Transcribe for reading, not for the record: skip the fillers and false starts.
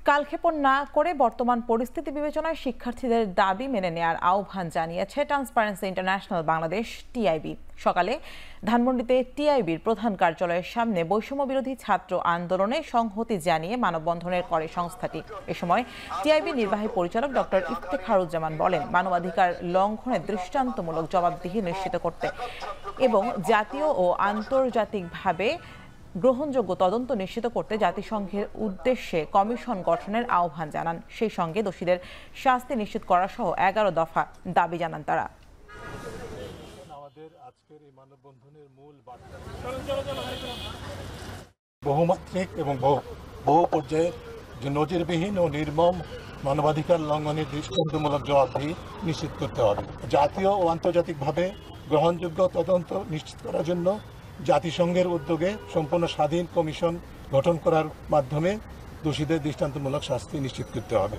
কালক্ষেপণ না করে বর্তমান পরিস্থিতি বিবেচনায় শিক্ষার্থীদের দাবি মেনে নেওয়ার আহ্বান জানিয়েছে ট্রান্সপারেন্সি ইন্টারন্যাশনাল বাংলাদেশ টিআইবি। সকালে ধানমন্ডিতে টিআইবির প্রধান কার্যালয়ের সামনে বৈষম্য বিরোধী ছাত্র আন্দোলনে সংহতি জানিয়ে মানববন্ধনের করে সংস্থাটি। এ সময় টিআইবি নির্বাহী পরিচালক ডক্টর ইফতেখারুজ্জামান বলেন, মানবাধিকার লঙ্ঘনের দৃষ্টান্তমূলক জবাবদিহি নিশ্চিত করতে এবং জাতীয় ও আন্তর্জাতিকভাবে গ্রহণযোগ্য তদন্ত নিশ্চিত করতে জাতিসংঘের উদ্দেশ্যে কমিশন গঠনের আহ্বান জানান। সেই সঙ্গে দোষীদের শাস্তি নিশ্চিত করা সহ ১১ দফা দাবি জানান তারা। বহুমাত্রিক এবং বহু পর্যায়ের যে নজিরবিহীন ও নির্মম মানবাধিকার লঙ্ঘনের দৃষ্টান্তমূলক জবাবদিহি নিশ্চিত করতে হবে। জাতীয় ও আন্তর্জাতিকভাবে গ্রহণযোগ্য তদন্ত নিশ্চিত করার জন্য জাতিসংঘের উদ্যোগে সম্পূর্ণ স্বাধীন কমিশন গঠন করার মাধ্যমে দোষীদের দৃষ্টান্তমূলক শাস্তি নিশ্চিত করতে হবে।